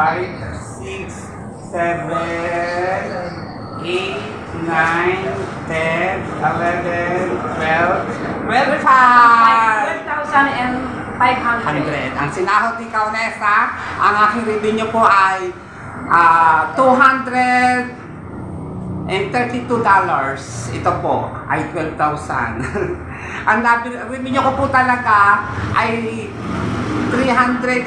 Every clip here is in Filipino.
6, 7, 8, 9, 10, 11, 12, 12,500. Ang sinahod ni Kaunesa, ang aking revenue po ay $232. Ito po ay 12,000. Ang revenue ko po talaga ay 306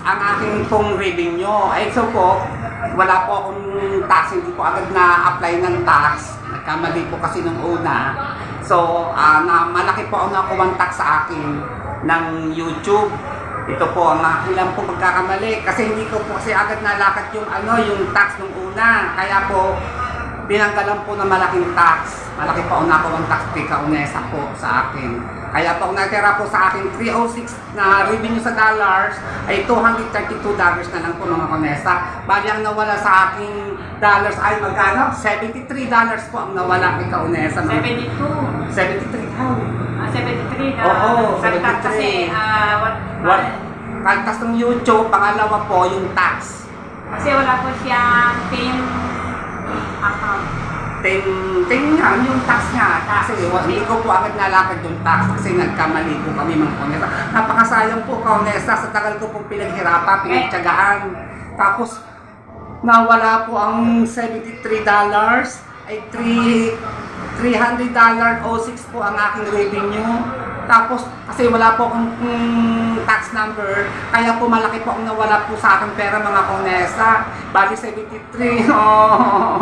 ang aking pong revenue. Ay so po, wala po akong tax, hindi po agad na-apply ng tax. Nagkamali po kasi nung una. So, na malaki po ang nakuwang tax sa akin ng YouTube. Ito po ang aking lang po pagkakamali kasi hindi ko po kasi agad nalakad yung yung tax nung una. Kaya po pinanggalan po ng malaking tax. Malaki pa unako ang tax kay Kaunesa po sa akin. Kaya po natira po sa akin 306 na revenue sa dollars ay $232 na lang po mga Kaunesa. Bali ang nawala sa aking dollars ay magkano? $73 po ang nawala kay Kaunesa. 72. 73 how? 73 na. Oo, Kaltas 73. kasi, What? Kaltas ng YouTube, pangalawa po yung tax. kasi wala po siyang pin account. Tingnan yung tax niya. Kasi hindi ko po agad nalakad yung tax kasi nagkamali po kami mga Kaunesa. Napakasayang po Kaunesa sa tagal ko pong pinaghirapan, pinagtyagaan. Tapos nawala po ang $73 ay $300.06 po ang aking revenue. Tapos, kasi wala po akong tax number, kaya po malaki po ang nawala po sa akin pera mga Kaunesa. Bali 73. Oh,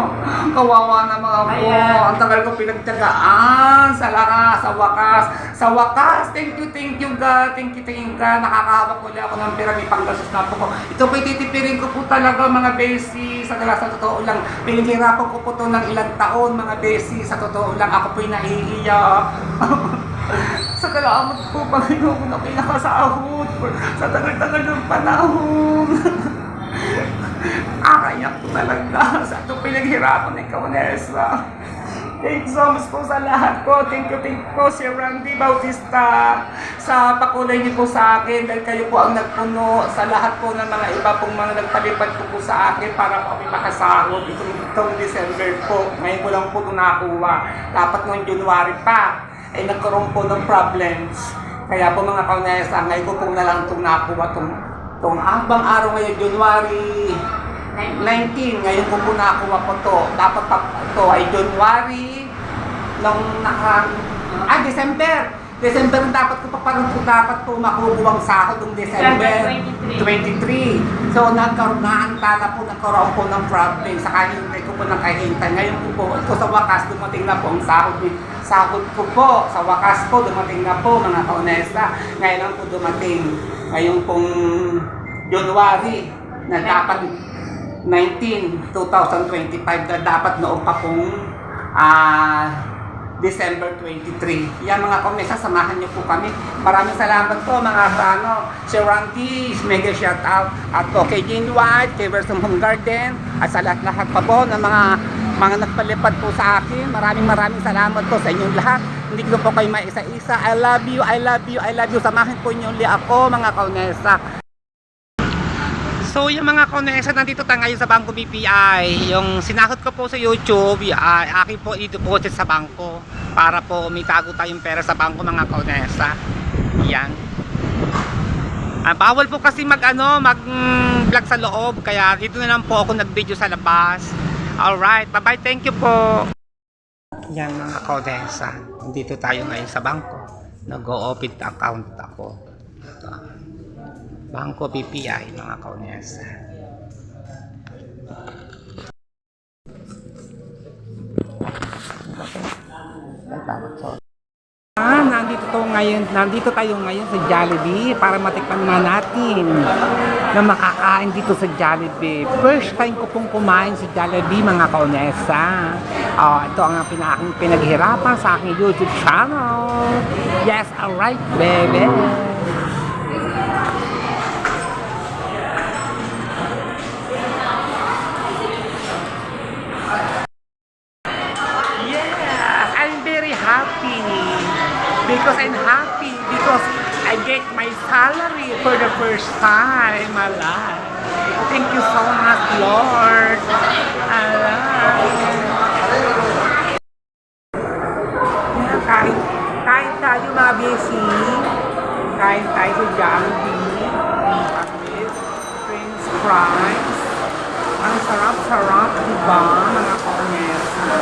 kawawa na mga po. Ang tagal ko pinagtyagaan sa lakas, sa wakas. Sa wakas, thank you God. Thank you God. Nakakahawak ulit ako ng pera, may panggasos na po ko. Ito po ititipirin ko po talaga mga besi. Sa totoo lang, pinaghirapan ko po to ng ilang taon mga besi. Sa totoo lang, ako po'y naiiyak. Sa salamat po, Panginoon, na pinakasahod sa tagal-tagal ng panahon. Akayak po talaga sa itong pinaghirapan ng Kaunesa. Thank you so much po sa lahat ko. Thank you po, Sir Randy Bautista, sa pakulay niyo po sa akin dahil kayo po ang nagpuno sa lahat po ng mga iba pong mga nagpalipad po sa akin para po kami makasahod. Itong December po, ngayon ko lang po ito nakuha. Dapat noong January pa ay nagkaroon po ng problems. Kaya po mga Kaunesa, ngayon ko po na lang itong nakuha itong habang araw ngayon, January 19, ngayon ko po nakuha po ito. Dapat pa ito ay January December. December dapat ko pa parang dapat po makuha ang sahod ng December 23. So nagkaroon po ng problem sa kahintay ko po ng kahintay. Ngayon po ito sa wakas dumating na po ang sahod ko po. Sa wakas po dumating na po mga Kaunesa. Ngayon lang po dumating. Ngayon pong January na dapat 19, 2025 na dapat noong pa pong December 23. Yan mga Kaunesa, samahan niyo po kami. Maraming salamat po mga Sir Randy, mega shout out. At po kay Jane White, kay Versum Home Garden, at sa lahat pa po ng mga nagpalipad po sa akin. Maraming salamat po sa inyong lahat. Hindi ko po kayo maisa-isa. I love you, I love you, I love you. Samahan po niyo ulit ako mga Kaunesa. So yung mga Kaunesa, nandito tayo ngayon sa Bangko BPI. Yung sinahod ko po sa YouTube, akin po i-deposit sa bangko para po may tago tayong pera sa bangko mga Kaunesa. Yan. Bawal po kasi mag-vlog sa loob, kaya dito na lang po ako nag-video sa labas. Alright, bye-bye, thank you po. Yan mga Kaunesa, nandito tayo ngayon sa bangko. Nag-o-open account ako. Ito. Bangko BPI mga Kaunesa. Nandito tayo ngayon sa Jollibee para matikman na natin na makakain dito sa Jollibee. First time ko pong kumain sa Jollibee mga Kaunesa. Ito ang aking pinaghirapan sa aking YouTube channel. Yes, alright baby. Because I get my salary for the first time, Allah. Thank you so much, Lord. Allah. Kain tayo mga besi. Kain tayo sa Jollibee. French fries. Ang sarap-sarap, diba, mga Kaunesa?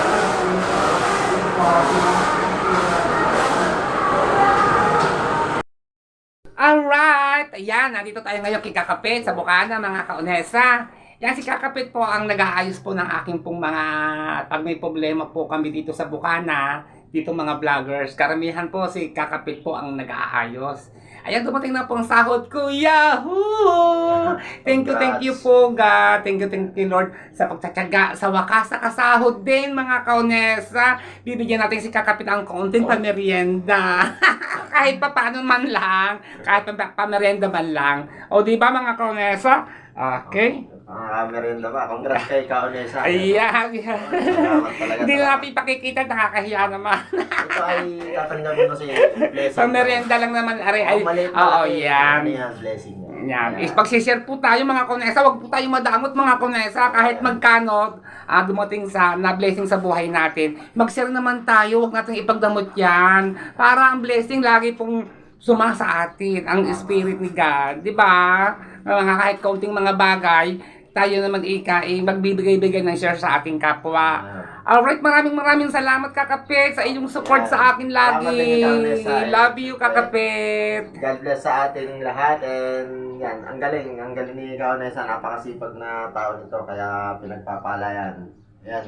Alright! Ayan, nandito tayo ngayon kay Kakapit sa Bukana, mga Kaunesa. Yan, si Kakapit po ang nag-aayos po ng aking pong mga, pag may problema po kami dito sa Bukana, dito mga vloggers. Karamihan po si Kakapit po ang nag-aayos. Ayan, dumating na po ang sahod ko. Yahoo! Thank you po, God. Thank you, Lord, sa pagtsatsaga. Sa wakas, nakasahod din, mga kaonesa. Bibigyan natin si Kakapit ang kaunting pamerienda. Kahit pa paano man lang. Kahit pa pamerienda man lang. O, di ba, mga kaonesa? Okay. Merienda ba? Congrats kay Kaonesa. Ayan. Salamat talaga. Hindi na natin pakikita, nakakahiya naman. Ito ay tatanggapin ko sa blessing. Sa merienda lang naman, are, ay, Maliit na oo, laki. yan. Ano yan, blessing yan. Yan. Is pag-share po tayo, mga konesa, wag po tayo madamot, mga konesa, kahit magkano dumating sa na blessing sa buhay natin. Mag-share naman tayo, wag nating ipagdamot yan. Para ang blessing lagi pong suma sa atin, ang spirit ni God, di ba? Mga kahit kaunting mga bagay, tayo naman magbibigay-bigay ng share sa ating kapwa. Alright, maraming salamat, Kakapit, sa inyong support sa akin lagi. Salamat din, Kaonesa. Love you, Kakapit. God bless sa ating lahat and yan, ang galing ni Kaonesa, napakasipag na tao nito kaya pinagpapala yan. Yan,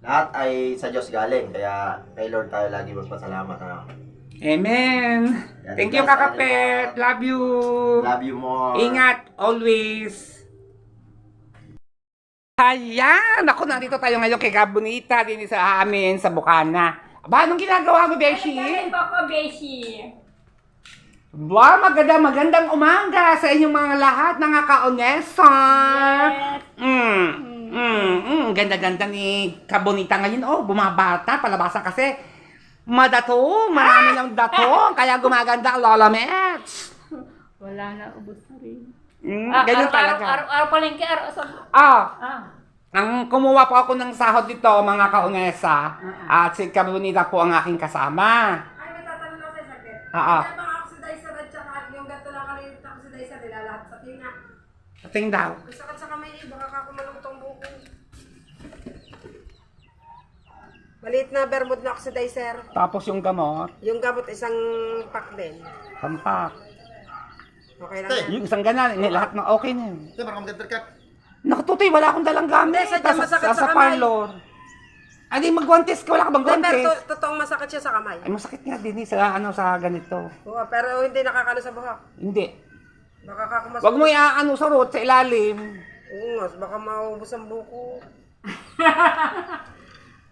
lahat ay sa Diyos galing kaya kay Lord tayo lagi magpasalamat. Ano? Amen. Thank you, Kakapit. Love you. Love you more. Ingat always. Ayan! Ako, nandito tayo ngayon kay Gabonita din sa amin sa Bukana. Aba, anong ginagawa mo, Beshi? Galing po ko, Beshi. Ba, magandang umaga sa inyong mga lahat, mga kaonesa. Yes. Ganda-ganda ni Gabonita ngayon. Oh, bumabata, palabasan kasi. Madato, marami ng dato, kaya gumaganda ang Lola Mets. Wala na, ubos na rin. Ganyan talaga. Araw palengke, araw sa... Ang kumuha po ako ng sahod dito, mga kaunesa, at si Gabonita po ang aking kasama. Ay, may tatanong ako sa sakit. Oo. Kaya bang oxidizer at saka yung gato lang kalit na oxidizer nila lahat sa tina. Ating daw. May sakit sa kamay baka kakumalutong buko. Maliit na bermud na oxidizer. Tapos yung gamot, Yung gamot isang pack din. sampak. Okay lang yan. Yung isang ganan, lahat na okay na yun. Ito, baka mag-intercut. Nakututoy, wala akong dalang gamit. Hindi, sadyang masakit sa kamay. parlor. Ay, di mag-guantes ka, wala ka bang Hindi, pero guantes? totoong masakit siya sa kamay. Ay, masakit nga din sa ganito. Oo, pero hindi nakakano sa buhok. Hindi. Baka kakumas. Wag mo iaano sa root, sa ilalim. Oo nga, baka maubos ang buko.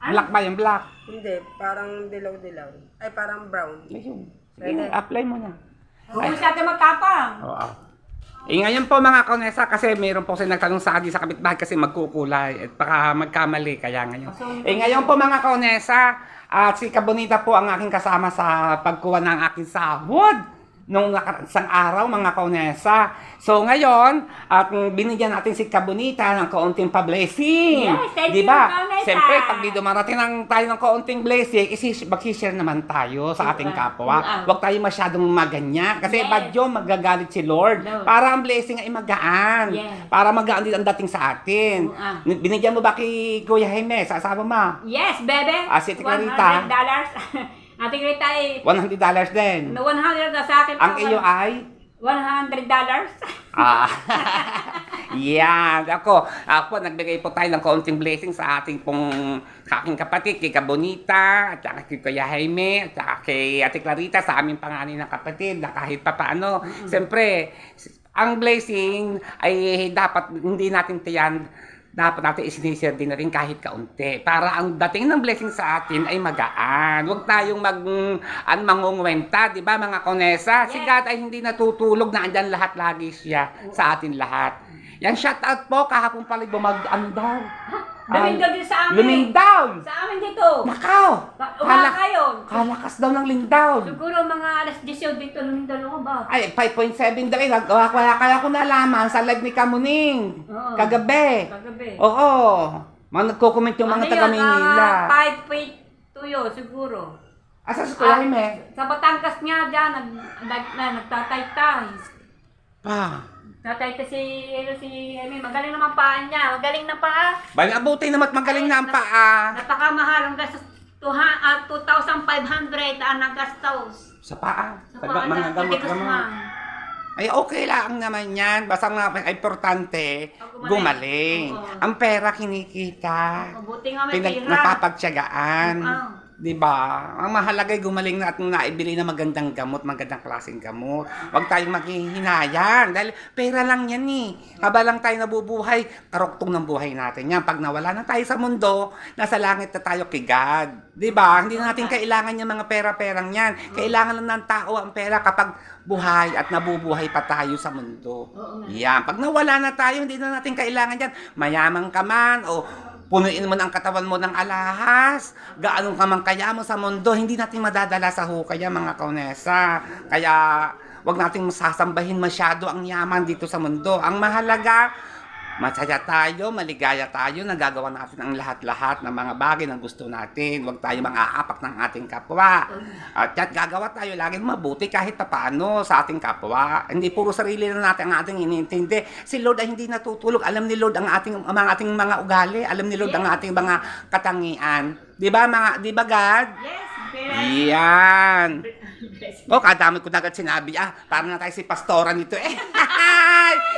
Black ba yung black? Hindi, parang dilaw-dilaw. Ay, parang brown. Ayun. Sige, Pwede. apply mo na. Huwag masyado magkapang. Oo. Ngayon po mga kaunesa, kasi mayroon po sila nagtanong sa akin sa kapitbahay kasi magkukulay at baka magkamali kaya ngayon. Ngayon po mga kaunesa, at si Gabonita po ang aking kasama sa pagkuha ng aking sahod nung isang araw, mga kaunesa. So ngayon, at binigyan natin si Gabonita ng kaunting pa-blessing. Yes, thank you, Diba? Kaunesa. Siyempre, pag di dumarating tayo ng kaunting blessing, mag-share naman tayo sa ating kapwa. Huwag tayo masyadong maganya. Kasi Yes. badyo, magagalit si Lord. No. Para ang blessing ay magaan. Yes. Para magaan din ang dating sa atin. Binigyan mo ba kay Kuya Jaime, sa asawa mo? Yes, bebe. Si Clarita. $100. Ate Clarita ay $100 din. 100 na sa akin. Ang iyo ay? $100. Yan. Ako, nagbigay po tayo ng kaunting blessing sa ating aking kapatid, kay Gabonita, at saka kay Kuya Jaime, at saka kay Ate Clarita, sa aming panganin ng kapatid, na kahit pa paano. Siyempre, ang blessing ay dapat hindi natin tiyan, dapat natin isinisir din na rin kahit kaunti. Para ang dating ng blessing sa atin ay magaan. Huwag tayong mangungwenta, di ba mga konesa? Si God ay hindi natutulog na andyan lahat lagi siya sa atin lahat. Yan, shout out po, kahapon pala ano daw? Lumindaw din sa amin. Lumindaw! Sa amin dito. Nakaw! Umaga yun. Kalakas daw ng lindaw. Siguro mga alas 10 dito lumindaw ako ba? Ay, 5.7 daw. Kaya ko nalaman sa live ni Kamuning. Oo. Kagabi. Kagabi. Oo. Nagko-comment yung mga taga Manila. 5.2 yun siguro. Asa sa Kuya Jaime? Sa Batangas nga dyan, nagtatay-tay. Pa. Tatay-tay si Amy. Magaling naman paan niya. Magaling na paa. Bali, abuti naman magaling na ang paa. Napakamahal ang gastos. 2,500 ang nagastos. Sa paa. Sa Sa paa mga na, gamot tigas gamot. man. Ay, okay lang naman yan. Basta nga importante, gumaling. Oo. Ang pera kinikita. Mabuti nga may pera. Napapagtyagaan. Oo. Diba? Ang mahalaga ay gumaling na at naibili na magandang gamot, magandang klaseng gamot. Huwag tayong maghihinayang dahil pera lang yan eh. Habang tayo nabubuhay, karuktong ng buhay natin yan. Pag nawala na tayo sa mundo, nasa langit na tayo kay God. Diba? Hindi na natin kailangan yung mga pera-perang yan. Kailangan lang ng tao ang pera kapag buhay at nabubuhay pa tayo sa mundo. Yan. Pag nawala na tayo, hindi na natin kailangan yan. Mayaman ka man o punuin mo ng katawan mo ng alahas, gaano ka man kayamo sa mundo, hindi natin madadala sa hukay mga kaunesa. Kaya wag nating masasambahin masyado ang yaman dito sa mundo. Ang mahalaga, masaya tayo, maligaya tayo, nagagawa natin ang lahat-lahat ng mga bagay na gusto natin. Huwag tayo mang-aapak ng ating kapwa. At gagawa tayo laging mabuti kahit papaano sa ating kapwa. Hindi puro sarili na natin ang ating inintindi. Si Lord ay hindi natutulog. Alam ni Lord ang ating mga ugali. Alam ni Lord ang ating mga katangian. Di ba God? Yes, Yan. O, kadami ko na agad sinabi. Parang na tayo si pastora nito eh.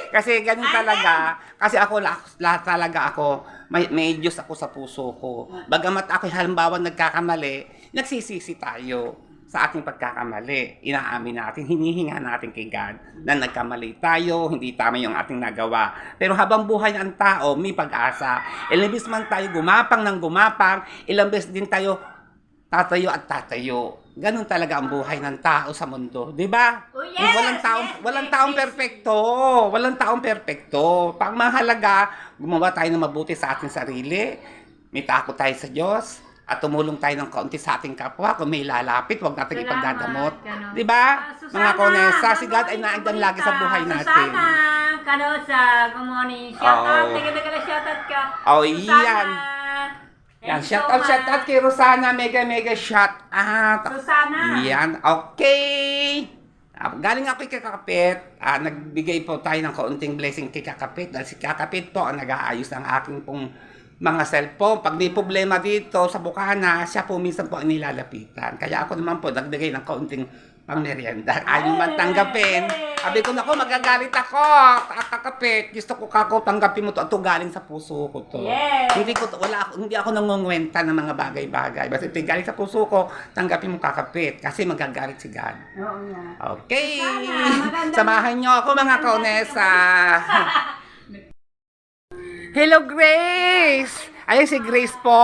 Kasi ganun talaga. Kasi ako, lahat talaga ako, may Diyos ako sa puso ko. Bagamat ako halimbawa nagkakamali, nagsisisi tayo sa ating pagkakamali. Inaamin natin, hinihinga natin kay God na nagkamali tayo, hindi tama yung ating nagawa. Pero habang buhay ang tao, may pag-asa. Ilang beses man tayo gumapang ng gumapang, ilang beses din tayo tatayo at tatayo. Ganun talaga ang buhay ng tao sa mundo, 'di ba? Oh, yes, Walang taong perpekto. Walang taong perpekto. Pang mahalaga, gumawa tayo ng mabuti sa ating sarili. May takot tayo sa Diyos at tumulong tayo ng kaunti sa ating kapwa. Kung may lalapit, huwag natin Salamat, ipagdadamot. ganon. 'Di ba? Susana, Mga konesa, si God ay good naandyan morning lagi sa ka. buhay natin. Susana, Kanosa, good morning. Shout out, Oo. taga shout out ka. Oh, Susana. yan. Yan, Thank you shout so out much. kay Rosana, mega shout out. Susana. Yan, okay. Galing ako kay Kakapit, nagbigay po tayo ng kaunting blessing kay Kakapit dahil si Kakapit po ang nag-aayos ng aking pong mga cellphone. Pag may problema dito sa Bukana, siya po minsan po ang nilalapitan. Kaya ako naman po nagbigay ng kaunting pang merienda. Ayaw man tanggapin. Sabi ko, nako, magagalit ako. Kakapit, gusto ko kako tanggapin mo to. Ito galing sa puso ko to. Yes. Hindi ako nangungwenta ng mga bagay-bagay. Basta ito galing sa puso ko, tanggapin mo Kakapit. Kasi magagalit si God. Oo nga. Okay. Magandang- Samahan niyo ako mga kaunesa. Hello, Grace! Ayun si Grace po.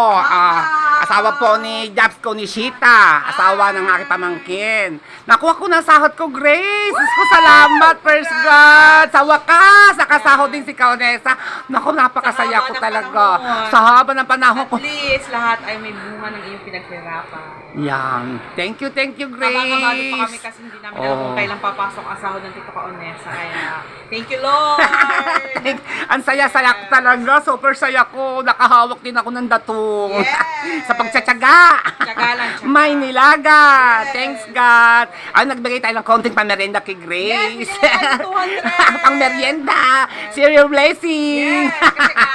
Asawa po ni Jabs ko ni Shita. Asawa ng aking pamangkin. Nakuha ko na sahod ko, Grace. Diyos ko, salamat, first God. Sa wakas, nakasahod din si Kaunesa. Naku, napakasaya ko talaga. Sa haba ng panahon ko. At least, lahat ay may bunga ng iyong pinaghirapan. Yan. Thank you, Kabado pa kami Grace. kasi hindi namin Oo. alam kung kailan papasok ang sahod ng Tito Kaonesa. Kaya, thank you, Lord! Ang saya-saya ko talaga. Super saya ko. Nakahawak din ako ng datong. Yes! Sa pagtsatsaga. Tsaga lang, tsaga. May nilaga. Yes. Thanks, God. Ay, nagbigay tayo ng konting pamerienda kay Grace. Yes, binigay tayo ng 200. Pang merienda. Serial blessing. Yes! Kasi nga,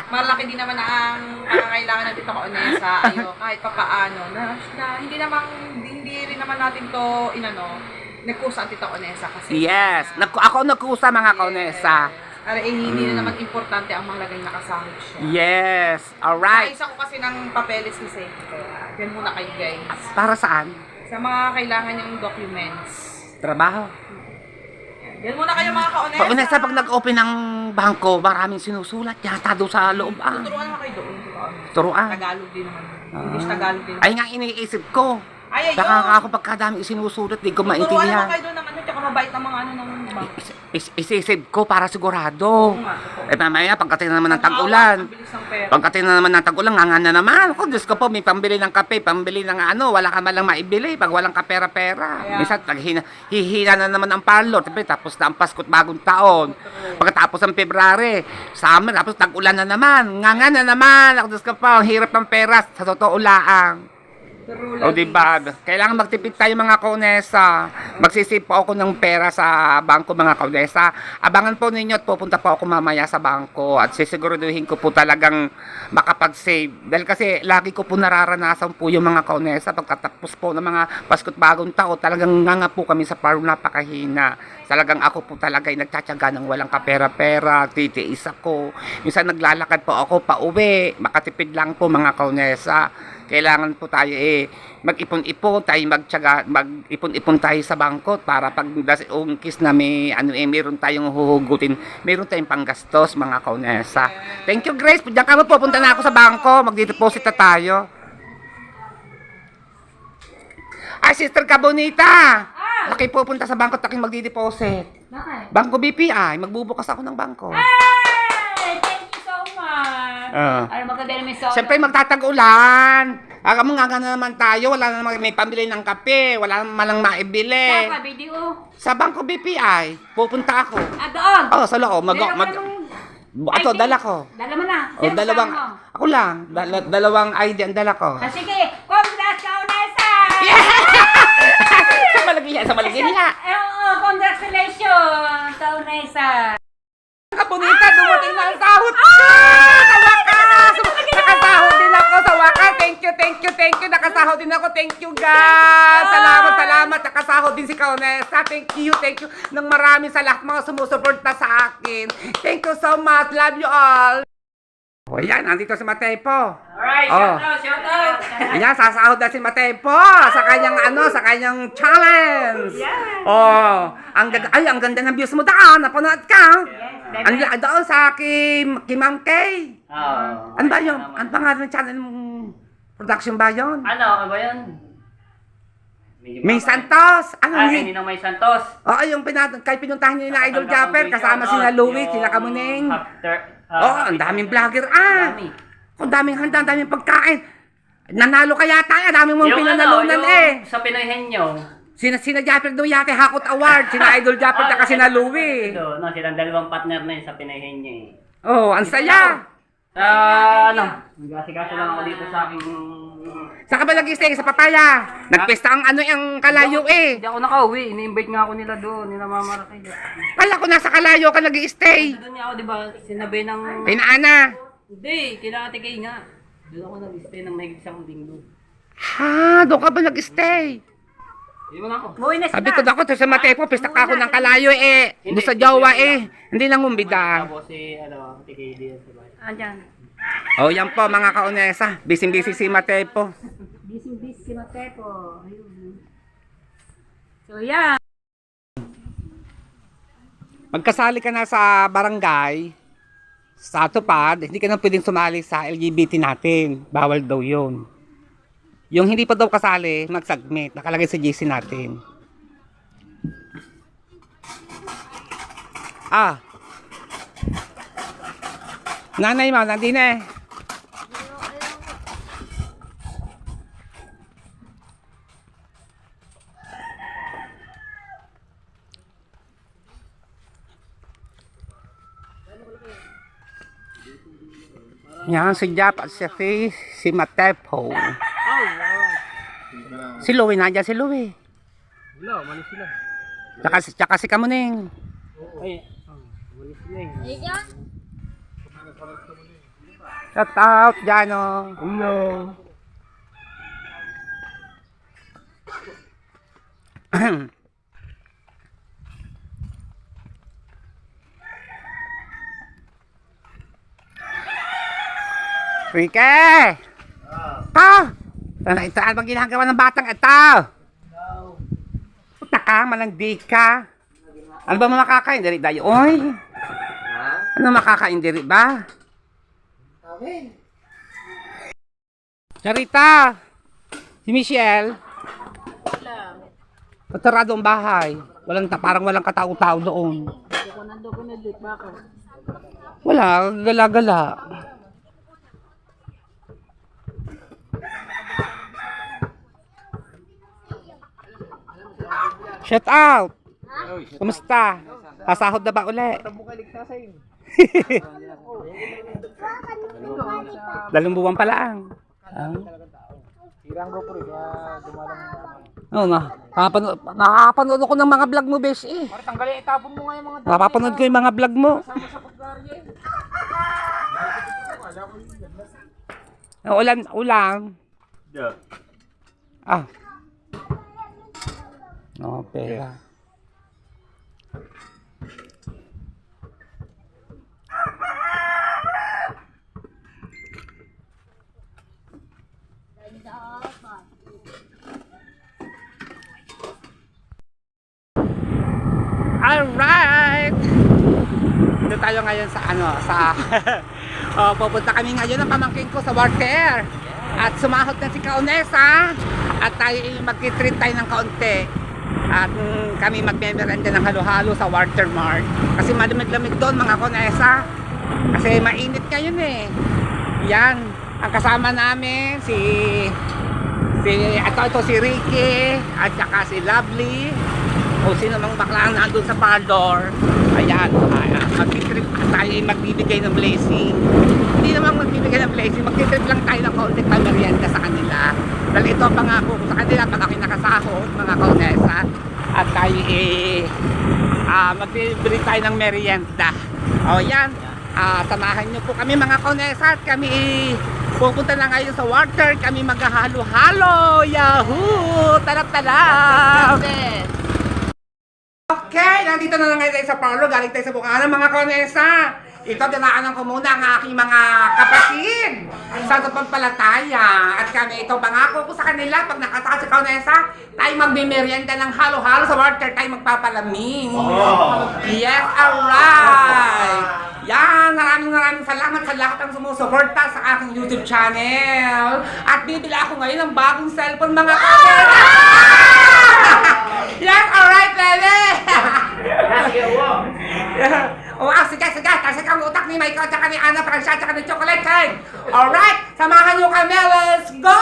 malaki din naman ang pangangailangan ng Tito Kaonesa. Ayo, kahit papaano. Na hindi rin naman natin to, nagkusa ang Tito Kaonesa kasi. Yes. Ako nagkusa mga kaunesa. Para hindi na naman importante ang mahalagang nakasahod siya. Yes. Alright. Naisa ko kasi ng papeles ni Seth. Kaya, yan muna kayo guys. Para saan? Sa mga kailangan yung documents. Trabaho. Yan muna kayo mga kaonesa. Kaunesa, pag nag-open ng bangko, maraming sinusulat yata doon sa loob. Tuturuan naman kayo doon. Turuan. Tagalog din naman. English Tagalog din. Ay nga iniisip ko. Ay, ayun. Baka ako pagkadami isinusulat, di ko Tuturuan naman maintindihan. kayo doon naman. Tsaka mabait ang mga ng bank. Isisave ko para sigurado. Oo nga, totoo. Eh mamaya, pagkatin na naman ng tag-ulan. Ang bilis ng pera. Pagkatin na naman ng tag-ulan, nga na naman. Ako, Diyos ko po, may pambili ng kape, pambili ng wala ka malang maibili pag walang kapera-pera. Kaya- Minsan, hihina na naman ang parlor. Tapos na ang Pasko't Bagong Taon. Pagkatapos ng February, summer, tapos tag-ulan na naman. Nga na naman. Ako, Diyos ko po, ang hirap ng pera sa totoo laang. O diba? Kailangan magtipid tayo mga kaunesa. Magsisip po ako ng pera sa bangko mga kaunesa. Abangan po ninyo at pupunta po ako mamaya sa bangko at sisiguraduhin ko po talagang makapag-save. Dahil kasi lagi ko po nararanasan po yung mga kaunesa pagkatapos po ng mga Pasko't Bagong Taon. Talagang nga po kami sa paro napakahina. Talagang ako po talaga ay nagtsatsaga ng walang kapera-pera, titiis ako. Minsan naglalakad po ako pa uwi, makatipid lang po mga kaunesa. kailangan po tayo mag-ipon-ipon tayo, mag-ipon-ipon tayo sa bangko para pag ungkis na meron tayong huhugutin, meron tayong panggastos, mga kaunesa. Thank you, Grace. Diyan ka mo, pupunta na ako sa bangko, magdi-deposit na tayo. Ay, Sister Cabonita! Laki pupunta sa bangko, taking magdi-deposit. Bakit? Bangko BPI, magbubukas ako ng bangko. Hey! Thank you so much! Ano maganda naman sa Siyempre magtatag-ulan. Alam mo nga na naman tayo, wala na naman may pambili ng kape, wala naman malang maibili. Saka video. Sa Bangko BPI, pupunta ako. Doon! Oh, sa loob, Ato, dala ko. Dala mo na. Oh, dalawang, ako lang, dalawang ID ang dala ko. Sige, congrats ka, Onesa! Sa Malagiya. Congratulations, ka, Onesa! Kabunita, dumating na ang sahod ko! Sa wakas! Nakasahod din ako sa wakas. Thank you. Nakasahod din ako. Thank you, guys. Salamat. Nakasahod din si Kaunesa. Thank you. Nang marami sa lahat mga sumusuporta sa akin. Thank you so much. Love you all. O yan, nandito si Matepo. Alright, shout out! Ayan, sasahod na si Matepo sa kanyang challenge. Oh, ang ganda ng views mo daan. Napanood ka? Ang doon sa Ma'am Kay. Ano ba yun? Ano pangalan ng channel mong production ba yun? Ano ba yun? May Santos. Hindi nang May Santos. Oo, yung pinuntahan niyo na Idol Japper kasama sina Louie, sila Kamuning. Ang daming vlogger. Ang daming handa, ang daming pagkain. Nanalo ka yata, ang daming mong pinanalunan Sa Pinoy Henyo. Sina Japper daw yate, Hakot Award, sina Idol Japper at sina Louie. Silang dalawang partner na yun sa Pinoy Henyo. Oh, ang saya. Nag-asikaso lang ako dito sa aking... Saan ka ba nag-stay? Sa Papaya? Nagpesta ang ang Kalayo Hindi ako nakauwi. Ini-invite nga ako nila doon. Nila Mama Rakay. Kala ko nasa Kalayo ka nag-stay. Doon niya ako, di ba? Sinabi ng... Kay Ana. Hindi, kila Ate Kay nga. Doon ako nag-stay ng mahigit isang linggo. Ha, doon ka ba nag-stay? Hindi mo na ako. Sabi ko dako sa Matepo, pista ka ako ng Kalayo doon sa Jawa Hindi lang umbida. Tapos si, Ate Kay diyan sa bahay. Andyan. Oh, yan po mga kaunesa. Busy si Matepo. Busy si Matepo. Ayun. So, yan. Pagkasali ka na sa barangay, sa tupad, hindi ka na pwedeng sumali sa LGBT natin. Bawal daw yun. Yung hindi pa daw kasali, mag-submit. Nakalagay sa GC natin. Nanay mo, nandun eh. Yan, si Jap at si Matepo. Si Louie, nandiyan si Louie. Wala, mali sila. Tsaka si Kamuning. Ay, mali sila eh. Ayan. Shout out, Jano. Hello. Rike! Saan bang ginagawa ng batang ito? Puta ka, malandi ka. Ano ba makakain diri dayo? Oy! Ano makakain diri ba? Charita! Si Michelle? Patarado ang bahay. Parang walang katao-tao doon. Wala, gala-gala. Shout out! Kumusta? Pasahod na ba uli? Dalawang buwan pa lang. Oo nga. Nakapanood ako ng mga vlog mo, besh eh. Tanggalin, itapon mo nga yung mga... Napapanood ko yung mga vlog mo. Ulam. Okay. Alright! Dito tayo ngayon sa pupunta kami ngayon ng pamangkin ko sa water. At sumahod na si Kaunesa. At tayo mag-treat tayo ng kaunti. At kami magme-merenda ng halo-halo sa Watermart. Kasi malamig-lamig doon mga Kaunesa. Kasi mainit ngayon eh. Yan. Ang kasama namin si Ricky at saka si Lovely. O sino mang bakla ang nandun sa parlor. Ayan, mag-trip tayo, magbibigay ng blessing. Hindi naman magbibigay ng blessing, mag-trip lang tayo ng kaunting pamerienda sa kanila. Dahil ito ang pangako ko sa kanila pag ako'y nakasahod, mga Kaunesa. At tayo magbibili tayo ng merienda. O yan, samahan nyo po kami mga Kaunesa at kami pupunta na ngayon sa water. Kami maghahalo-halo. Yahoo! Tarap-tarap! Okay, nandito na lang ngayon tayo sa parlo, galing tayo sa Bukana mga Kaunesa. Ito, dinaanan ko muna ang aking mga kapatid sa pampalataya. At kami, ito, pangako ko sa kanila, pag nakatakas sa Kaunesa, tayo magmimerienda ng halo-halo sa water, tayo magpapalamig. Yes, alright! Yan, maraming salamat sa lahat ng sumusuporta sa aking YouTube channel. At bibili ako ngayon ng bagong cellphone mga Kaunesa. Yes, alright, Lele! Sige. Kasi kang utak ni Michael, tsaka ni Ana Francia, tsaka ni Chocolate Cake. Alright, samahan nyo kami. Let's go!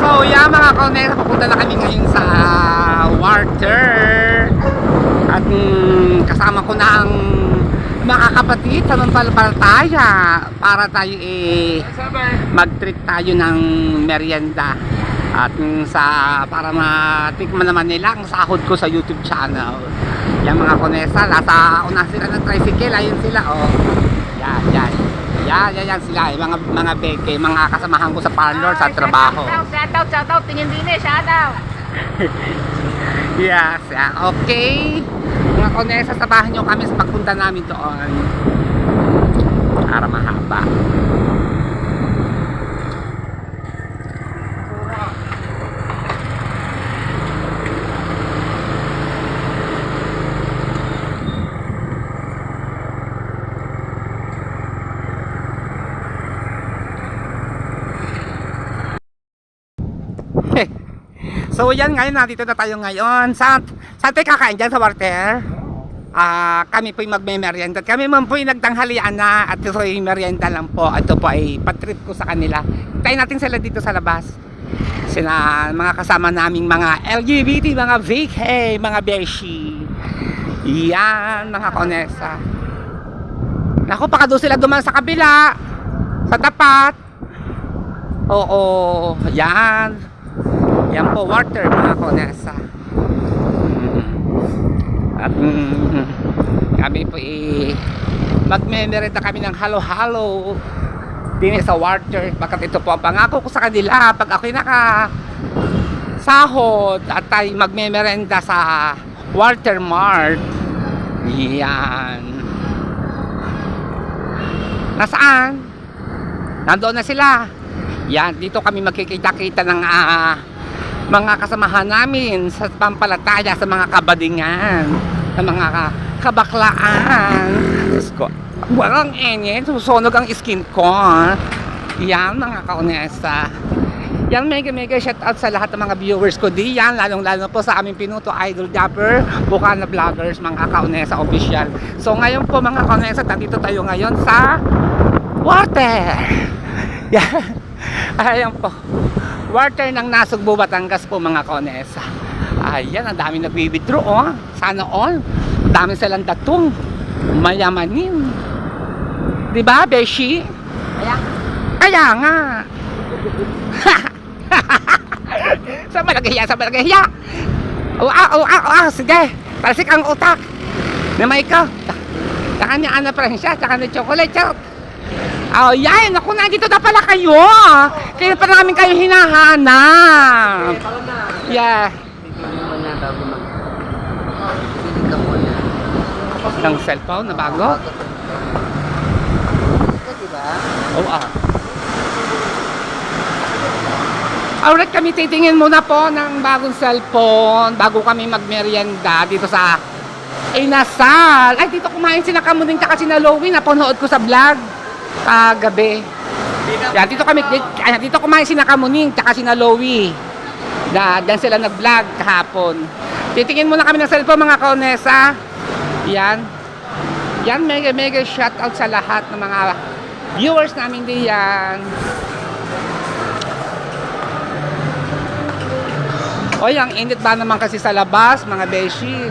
So, yeah, mga Kaunesa, papunta na kami ngayon sa water. At kasama ko na ang mga kapatid sa pampalataya para tayo mag-treat tayo ng merienda at para matikman naman nila ang sahod ko sa YouTube channel. Yan mga Kaunesa, nasa una sila ng tricycle, ayun sila oh. Yan sila, mga beke, mga kasamahan ko sa parlor sa trabaho. Shout out, tingin din eh, shout out. Yes, okay. Mga Kaunesa, sabahan nyo kami sa pagpunta namin doon. Para mahaba. So yan ngayon, nandito na tayo ngayon. Saan tayo kakain dyan sa water? Kami po'y magme-merienda. Kami man po'y nagtanghalian na at ito ay merienda lang po. Ito po ay patrip ko sa kanila. Tayo natin sila dito sa labas. Sina mga kasama naming mga LGBT, mga VK, mga beshi. Yan, mga Kaunesa. Naku, baka doon sila duman sa kabila. Sa tapat. Oo, yan. Yan po, water mga Kaunesa. At kami po magme-merenda kami ng halo-halo din sa water. Bakit ito po ang pangako ko sa kanila pag ako'y nakasahod at tayo magme-merenda sa Watermart. Yan. Nasaan? Nandoon na sila. Yan, dito kami magkikita-kita ng mga kasamahan namin sa pampalataya, sa mga kabadingan, sa mga kabaklaan. Walang enyen, susunog ang skin ko. Yan mga Kaunesa. Yan, mega shout out sa lahat ng mga viewers ko diyan, lalong-lalo po sa aming pinuto idol Japper, Bukana Vloggers, mga Kaunesa official. So ngayon po mga Kaunesa, dito tayo ngayon sa water. Yan. Ayan po, water ng Nasugbu, Batangas po mga Kaunesa. Ayan, ang dami nag-withdraw oh. Sana all. Dami silang datong mayamanin. Diba, Beshi? Kaya nga. Sa malagahiya. Sige. Talsik ang utak. Na Michael. Saka ni Ana Francia, saka ni Chocolate. Oh, yan. Naku, nandito na pala kayo. Kaya pa namin kayo hinahanap. Yeah. Ng cellphone na bago? Oo Alright, kami titingin muna po ng bagong cellphone bago kami magmerienda dito sa Inasal. Ay, dito kumain sila Kamuning tsaka sina Lowy. Napanood ko sa vlog kagabi. Yan, dito kumain sina Kamuning tsaka sina Lowy. Diyan sila nag-vlog kahapon. Titingin muna kami ng cellphone mga kaonesa. Yan. Yan, mega shoutout sa lahat ng mga viewers namin diyan. Oy, ang init ba naman kasi sa labas, mga beshi.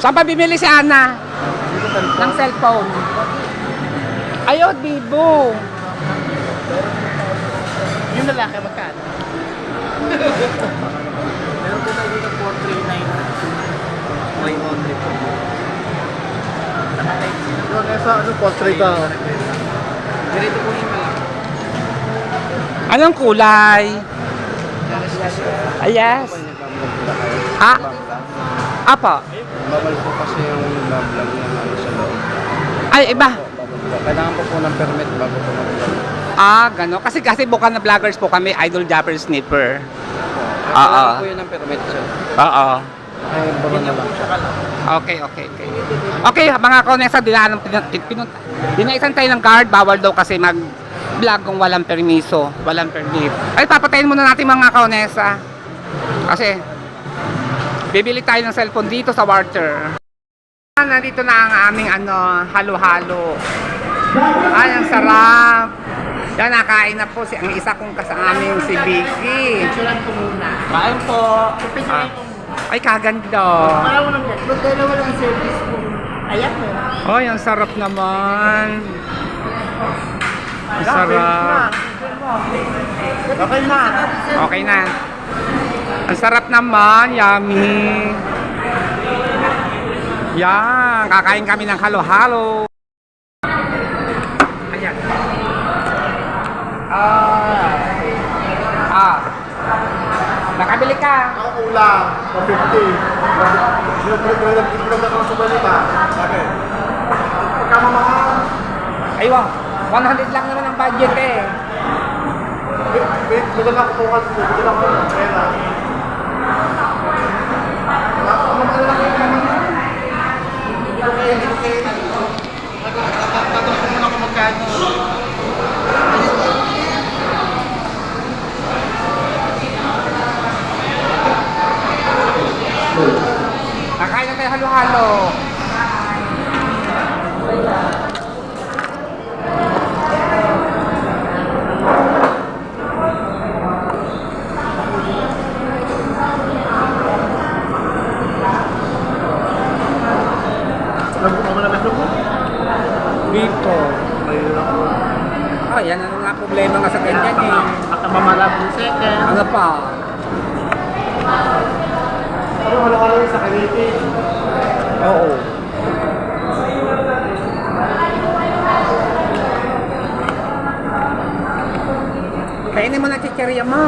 Saan pa bibili si Ana? Ng cellphone. Ayo, Bibo. Yung lalaki magkano? Meron po tayo dito 439. May on-trip po. Yung nasa ano, portrait ba? Ganito po yung malaki. Anong kulay? Yes. Ha? Apa? Bawal po kasi yung vlog na ano sa loob. Ay, iba. Kailangan po ng permit bago po mag-vlog. Gano'n. Kasi bukan na vloggers po kami, Idol Japper Snipper. Kailangan po yun ng permit, sir. Oo. Ay, baba na lang. Okay. Okay, mga konesa, dinaisan tayo ng guard. Bawal daw kasi mag-vlog kung walang permiso, walang permit. Ay, papatayin muna natin mga konesa. Kasi, bibili tayo ng cellphone dito sa Water. Nandito na ang aming halo-halo. Ay, ang sarap. Yan, nakain na po ang isa kong kasaming si Vicky. Kain po. Ay, kaganda. Magdalawa lang service po. Ayan po. Ay, ang sarap naman. Ang sarap. Okay na. Okay na. Ang sarap naman, yummy. Yan, kakain kami ng halo-halo. Ayan. Nakabili ka. Ako ulang, 150. Sinupag ako sa balita. Bakit? Pagkamamahal. Aywa, 100 lang naman ang budget eh. Bigyan ako po kasi. Bigyan ako ng pera. Tatanong ko muna kung magkano. Nakain na tayo halo-halo. Dito. Yan ang nga problema nga sa ganyan eh. Makamamarap yung second. Ano pa? Ano halo-halo sa kaniti? Oo. Kainin mo na chichirya mo.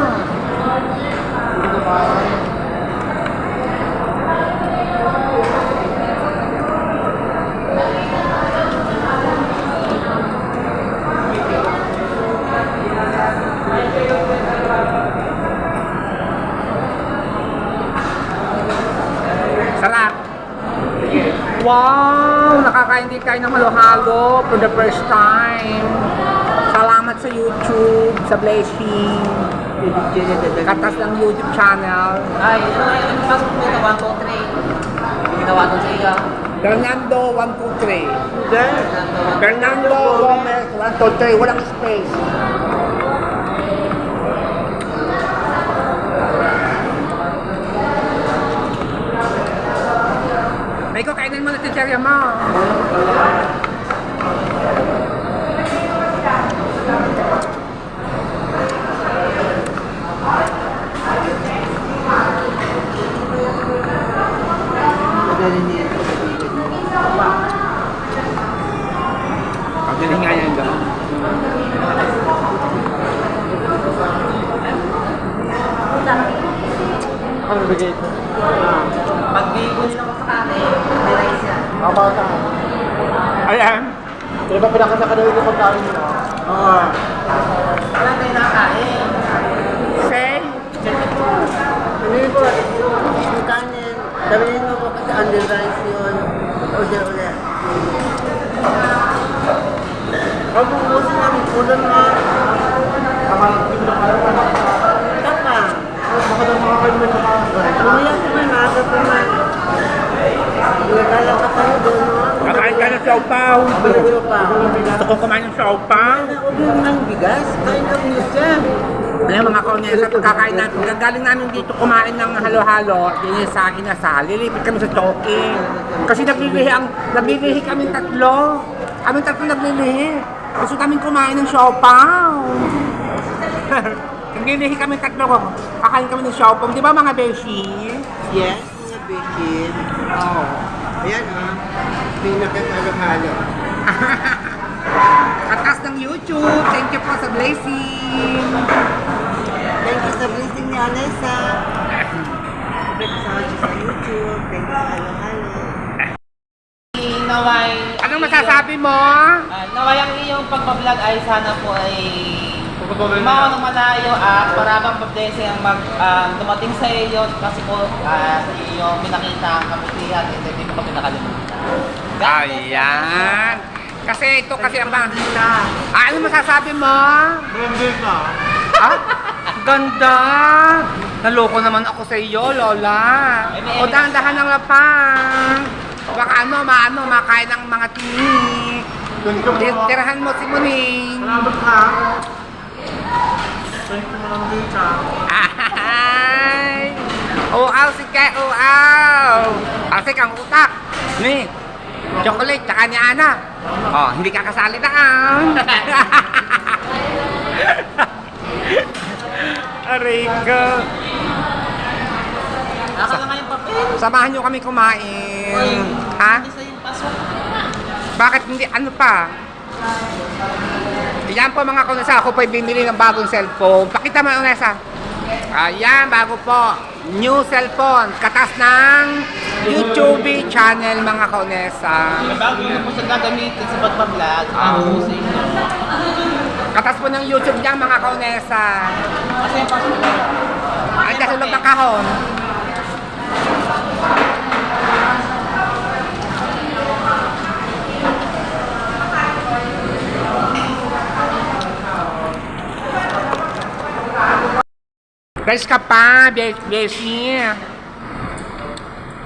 Sarap. Wow! Nakakain din tayo ng halo-halo for the first time. Salamat sa YouTube, sa Blessing. Katas ng YouTube channel. Ay, ano pasok po na 1, 2, 3. Ginawa ko sa iyo. Fernando 123. Fernando Gomez 123. Walang space. May ko kainin mo na chichirya mo. Pagdaling nga yan doon. Ano bigay ito? Pag bibili ako sa kanin, may rice yan. Mabata. Ayan. Kaya ba pinakasaka daw yung pagkain mo? Oo. Wala kayo nakain. Say? Hindi po, yung kanin, sabihin mo po kasi under rice yun, order ulit. Huwag mo ubusin lang, ulan nga. Tama. Baka daw makakain mo yung Mamaya po may maaga po man. Nagkala ka tayo doon, no? Kakain ka ng siopaw. Medyo pa. Gusto ko kumain ng siopaw. Huwag yung ng bigas, kain lang niyo siya. Ayan mga kaunesa, pagkakain natin, gagaling namin dito kumain ng halo-halo, yun sa akin na sa, lilipit kami sa Chowking. Kasi naglilihi kami tatlo. Aming tatlo naglilihi. Gusto kami kumain ng siopaw. Naglilihi kami tatlo, kakain kami ng siopaw. Di ba mga beshi? Yes, mga bikin. Oo. Ayan ah, pinakakalo-halo. Katas ng YouTube, thank you po sa blessing. Thank you sa blessing ni Anessa. Thank you sa YouTube. Thank you sa halo-halo. Naway, Anong masasabi mo? naway ang iyong pagbablog ay sana po ay mao ng malayo at maraming blessing ang dumating sa iyo kasi po sa iyong pinakita ang kabutihan at hindi mo kami nakalimutan. Ayan. Kasi ito kasi ang ano masasabi mo? Ah, ganda. Naloko naman ako sa iyo, Lola. O dahan-dahan ng lapang. Baka makain ng mga tinik. Tirahan mo si Muning. Salamat ka. Thank you mga mga. Ay! Uaw si Kay, uaw! Asik ang utak. Ni, chocolate, tsaka ni Ana. Oh, hindi ka kasali na Aray ka. Naka na nga yung papel. Samahan nyo kami kumain. Ha? Hindi sa yung password. Bakit hindi? Ano pa? Yan po mga kunesa, ako po'y bumili ng bagong cellphone. Pakita mo yung kunesa. Ayan, bago po. New cellphone. Katas ng YouTube channel mga kunesa. Bago yun po sa gagamitin sa pagbablog, ako po sa inyo. Katas po ng YouTube niya mga kunesa. Kasi yung password. Ay, kasulog ng kahon. Guys ka pa, Beshi.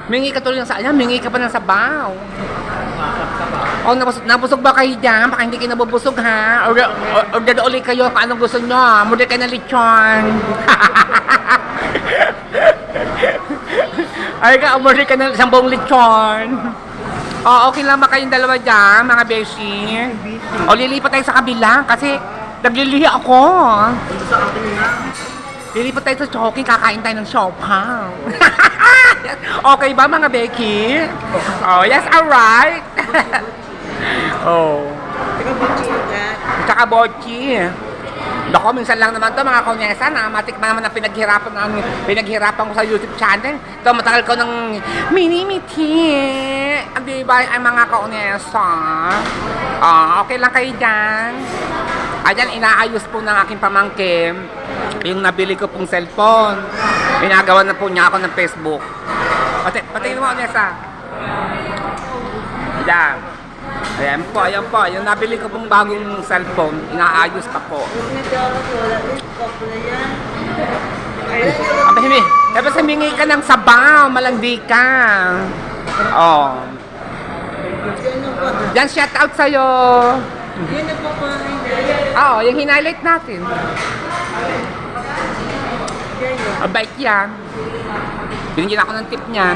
Mingi ka tuloy ng sa mingi ka pa ng sabaw. O, nabusog ba kayo dyan? Baka hindi kayo nabubusog ha? O daduli kayo kung anong gusto nyo. Muli kayo ng lechon. Ay ka, umorder ka ng isang buong lechon. O, okay lang ba kayong dalawa dyan, mga Beshi? O, lilipat tayo sa kabila kasi naglilihi ako. Lilipat tayo sa Chowking, kakain tayo ng siopaw. Okay ba mga Becky? Oh, yes, alright. Oh. Tsaka Bochi. Dako, minsan lang naman to mga kunesa, na matikman naman ang pinaghirapan ko sa YouTube channel. Ito, matagal ko ng mini-miti. Di ba ang mga kunesa? Oh, okay lang kayo dyan. Ayan, inaayos po ng aking pamangkin yung nabili ko pong cellphone. Ginagawa na po niya ako ng Facebook. Patingin mo, Nessa. Ayan. Ayan po. Yung nabili ko pong bagong cellphone, inaayos pa po. Abahimi, dapat samingi ka ng sabaw, malandi ka. Oh. Yan, shout out sa'yo. Oo, yung hinighlight natin. Mabait yan. Binigyan ako ng tip niyan.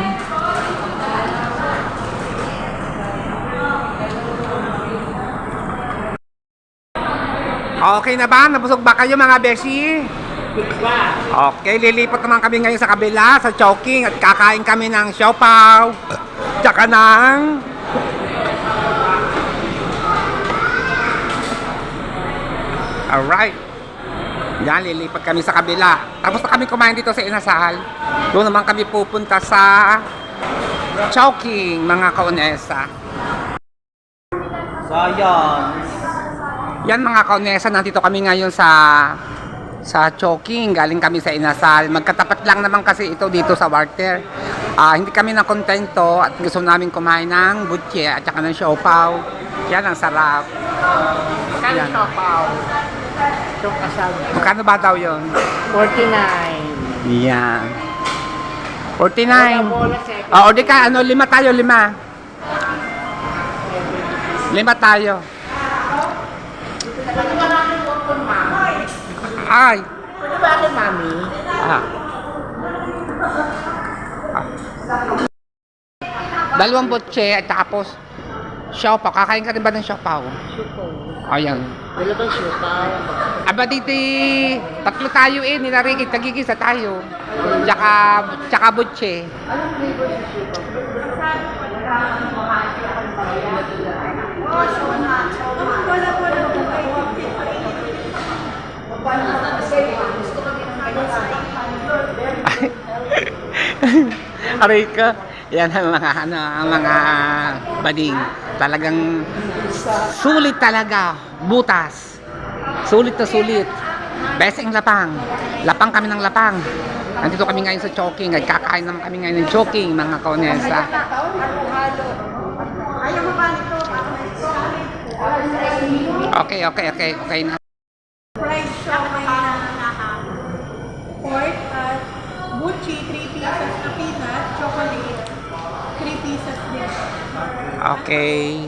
Okay na ba? Nabusog ba kayo mga beshi? Okay, lilipat naman kami ngayon sa kabila, sa Chowking, at kakain kami ng siopaw. Tsaka ng alright. Yan, lilipat kami sa kabila. Tapos na kami kumain dito sa Inasal. Doon naman kami pupunta sa Chowking, mga kaunesa. So, ayun. Yan mga kaunesa, nandito kami ngayon sa Chowking. Galing kami sa Inasal. Magkatapat lang naman kasi ito dito sa Warter. Hindi kami nakontento at gusto namin kumain ng butche at saka ng siopaw. Yan ang sarap. Yan. Magkano ba daw yun? 49. Yan. 49. Order ka, 5 tayo, 5. 5 tayo. Ay. Ano ba kay Mami? Dalawang botche at tapos siopaw. Kakain ka rin ba ng siopaw? Ayan. Wala bang siopaw? Aba diti, tatlo tayo nila Ricky, tagigisa tayo. Tsaka botche. Anong flavor sa siopaw? Aray ka. Yan ang mga bading. Talagang sulit talaga. Butas. Sulit na sulit. Beseng lapang. Lapang kami ng lapang. Nandito kami ngayon sa Chowking. Kakain naman kami ngayon ng Chowking, mga kaunesa. Okay na. Fried siomay na pork at buchi, 3 pieces na peanut, chocolate, 3 pieces din. Okay.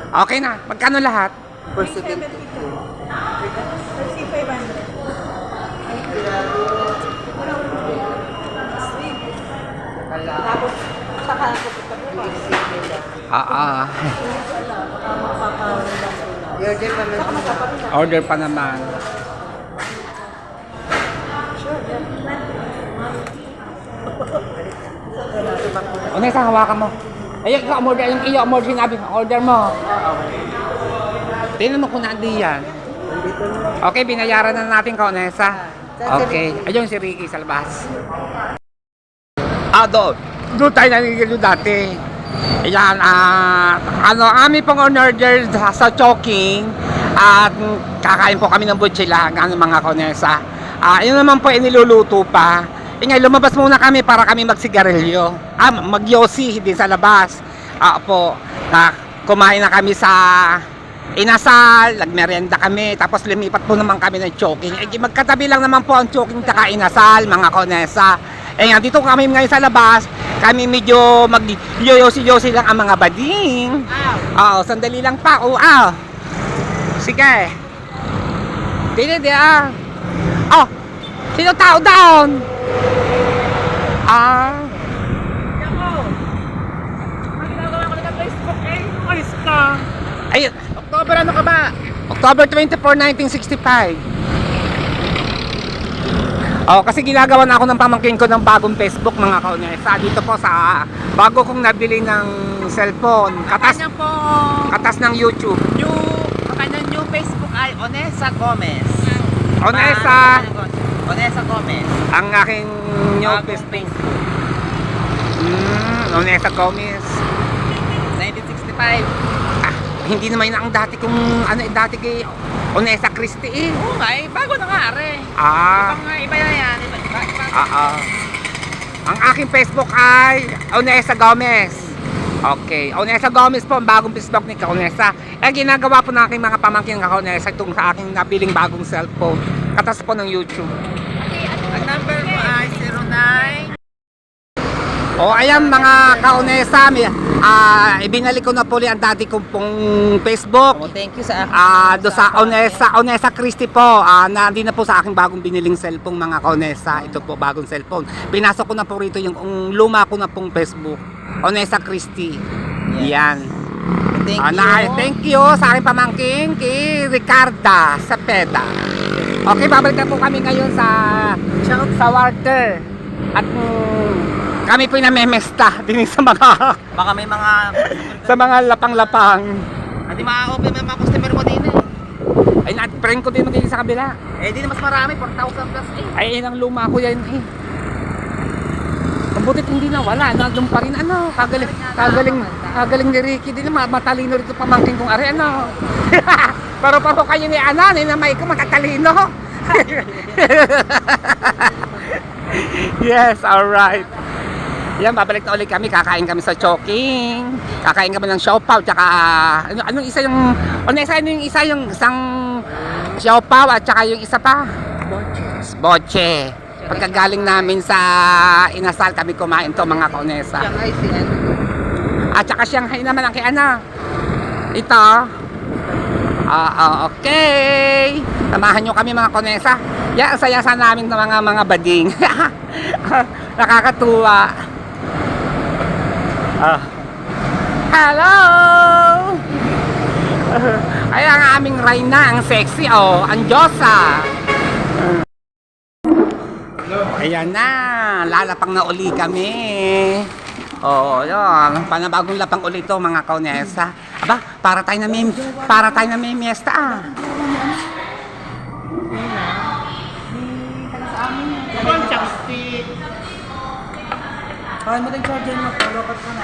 Okay na. Magkano lahat? 372. 3,500. Tapos, saka ko Order pa naman. Order pa naman. Unesa, hawakan mo. Ayun, order yung iyo, order sinabi, order mo. Tingnan mo kung nandi yan. Okay, binayaran na natin ka, Onesa. Okay, ayun si Ricky sa labas. Doon tayo nanigilo dati. Ayan, amin pong on-order sa Chowking at kakain po kami ng butchila, mga Konesa. Yun naman po iniluluto pa. Ngayon, lumabas muna kami para kami magsigarilyo. Mag-yosi din sa labas. Kumain na kami sa Inasal, nagmerienda kami, tapos lumipat po naman kami ng Chowking. Magkatabi lang naman po ang Chowking at Inasal, mga Konesa. Dito kami ngayon sa labas, kami medyo mag-yosi-yosi lang ang mga bading. Sandali lang pa. Sige. Dili. Sino tao down? Ayun. October ano ka ba? October 24, 1965. Kasi ginagawa na ako ng pamangkin ko ng bagong Facebook, mga kaunesa. Dito po sa bago kong nabili ng cellphone. Katas ng YouTube. Ang kanyang new Facebook ay Onesa Gomez. Onesa Gomez. Ang aking new Facebook. Onesa Gomez. 1965. Hindi naman ang dati kong dati kay Onesa Christie Oo nga, bago na nga are. Iba na yan. Ang aking Facebook ay Onesa Gomez. Okay, Onesa Gomez po ang bagong Facebook ni Kaunesa. Ginagawa po ng aking mga pamangkin ng Kaunesa itong sa aking nabiling bagong cellphone. Katas po ng YouTube. Ang number mo ay 09. Ayan mga Kaunesa, ibinalik ko na po ang dati kong pong Facebook. Thank you sa Do sa Onesa Christie po. Nandito na po sa aking bagong biniling cellphone, mga Kaunesa. Ito po bagong cellphone. Pinasok ko na po rito yung luma ko na pong Facebook. Onesa Christie. Yan. Thank you. Thank you sa aking pamangkin kay Ricarda Cepeda. Okay, babalik na po kami ngayon sa Warter. At kami po namemesta din sa mga Baka may mga sa mga lapang-lapang. hindi ma-open may mga customer mo din eh. Ay, na-prank ko din magiging sa kabila. Di na mas marami, 4,000 plus eh. Ay, ang luma ko yan eh. Mabutit hindi na wala, nandun pa rin kagaling Galing ni Ricky din, matalino rito pamangkin kong ari, ano. Pero paro kayo ni Ana, ni Namay ko makatalino. Yes, alright. Yan, babalik na ulit kami, kakain kami sa Chowking. Kakain kami ng siopaw, tsaka, anong isa yung, ano yung isa yung isang siopaw at tsaka yung isa pa? Boche. Pagkagaling namin sa inasal, kami kumain to mga kaonesa. At saka Shanghai naman ang kay Ana. Ito. Okay. Samahan nyo kami mga kaonesa. Yan, ang saya-saya namin ng mga bading. Nakakatuwa. Hello! Ay, ang aming Reyna, ang sexy, oh. Ang Diyosa. Ayan na, lalapang na uli kami. Oo, yun. Panabagong lapang ulit to mga kaonesa. Aba, para tayo na may miesta ah. Chopstick. Kaya mo din charger mo, lokat ka na.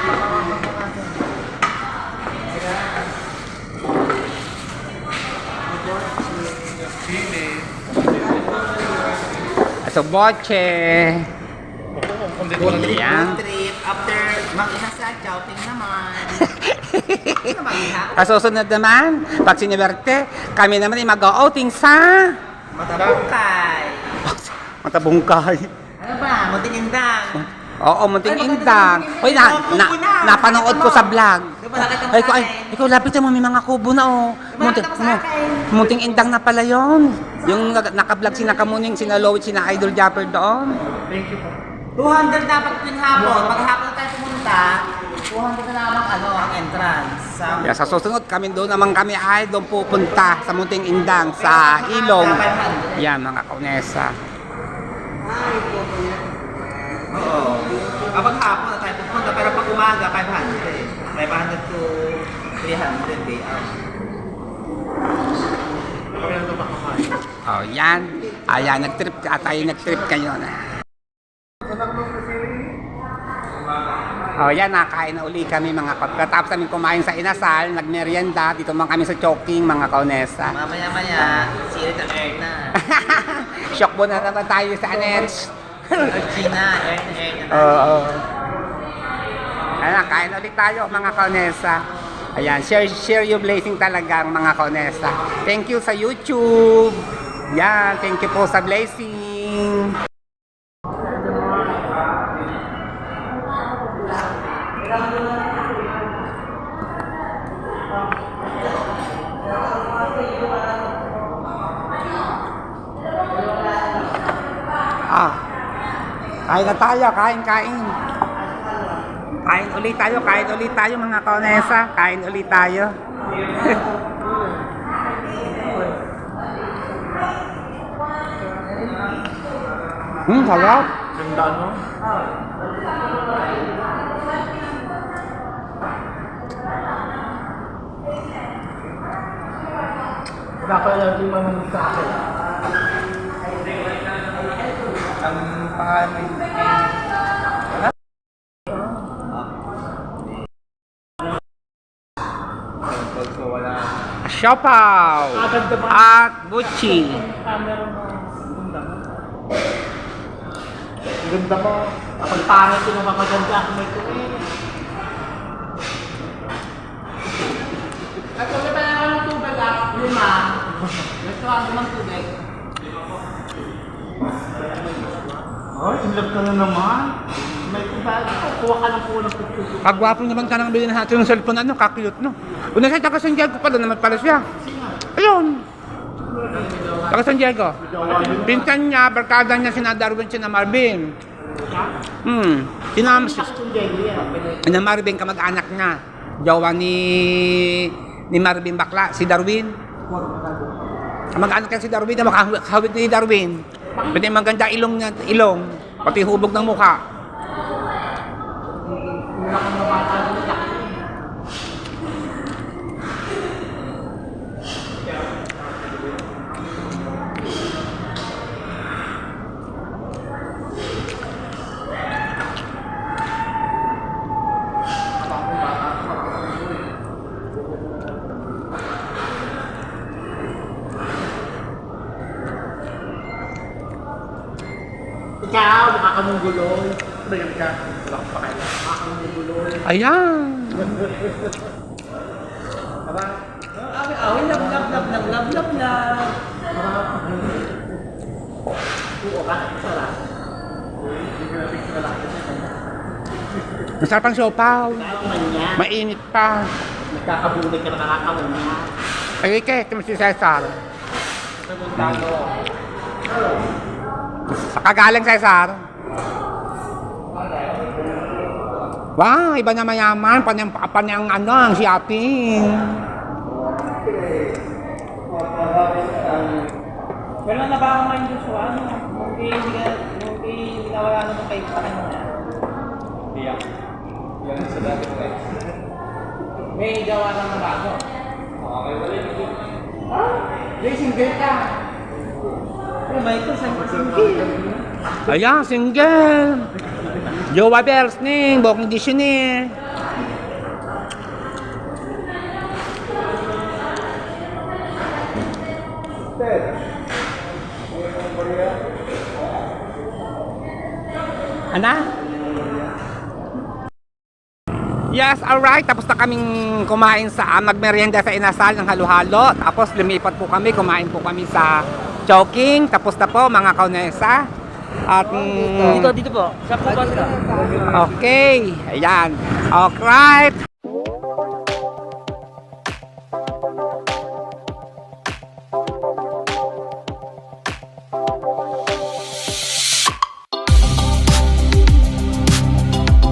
So, boche. Ayan. Trip after mag-inasal, chowking naman. Kasusunod naman, pag siniberte, kami naman ay mag-outing sa Matabukay. Matabungkay. Ano ba? Mutinindang. Oo, Munting Indang. Uy, napanood ko sa vlog. Ay, ikaw, lapitan mo, may mga kubo na, oh. Munting Indang na pala yun. Yung naka-vlog si Nakamuning, sina Lowit, sina Idol Japper doon. Thank you po. 200 dapat tuwing hapon. Pag hapon tayo pumunta, 200 na naman ang entrance. Yeah, sa susunod, kami doon naman kami ay doon pupunta sa Munting Indang, sa Ilong. Yan, mga kaunesa. Oo. Kapag hapon na tayo pupunta, pero pag umaga, 500. 500 to 300 day out. Oh, yan. Ayan, nag-trip kayo na. Oh, yan, nakain na uli kami mga pagkatapos namin kumain sa inasal, nagmerienda, dito man kami sa Chowking mga kaunesa. Mamaya-maya, sirit ang air na. Shock na naman tayo sa Anets. Gina, air na. Oo. Ayan, kain ulit tayo mga kaunesa. Ayan, share your blessing talaga mga kaunesa. Thank you sa YouTube. Yan, thank you po sa blessing. Kain na tayo, kain. Kain ulit tayo mga kaunesa. Kain ulit tayo. Sarap. Ganda, no? Dapat lang di mamamit sa akin. Ang pangalan Siopaw at Buchi. ganda mo. Kapag pangit ko naman maganda ako may kuwi. At kung pa lang ng tubig, 5. Gusto ako ng tubig. Oh, in love ka na naman. May tubig. Kuha ka ng kulang pagkuso. Pagwapo naman ka nang bilhin natin ng cellphone, ano, kakiyot, no? Una sa taga San Diego pala naman pala siya. Ayun. Taga San Diego. Pinsan niya, barkada niya, sina Darwin, sina Marvin. Sina Marvin, kamag-anak niya. Jowa ni Marvin bakla, si Darwin. Kamag-anak niya si Darwin, na makahawit ni Darwin. Pwede maganda ilong niya, pati hubog ng mukha. Makamungguloy. Tingnan ka. Wala kang pakialam. Makamungguloy. Ayan. Aba, away, lab. Oo ka, sarap. Hindi ka natin kalaki. Masarap ang siopaw. Kanya. Mainit pa. Nagkakabulig ka na nakakamunya. Ay, ito mo si Cesar. Sa kagaling Cesar. Wow, iba na mayaman. Panyang ano, ang shopping. Wala na ba akong mind sa ano? Nung nawala naman kayo sa kanya. Yan sa dati ko eh. May gawa naman bago. Okay, wala yun. Single ka. Michael, single. Ayan, single. Jowa Bears ning, bokong disyo ni. Ana? Yes, alright. Tapos na kaming kumain sa magmerienda sa Inasal ng halo-halo. Tapos lumipat po kami, kumain po kami sa Chowking. Tapos na po mga kaunesa. At Dito po. Sa po ba? okay, ayan. Alright.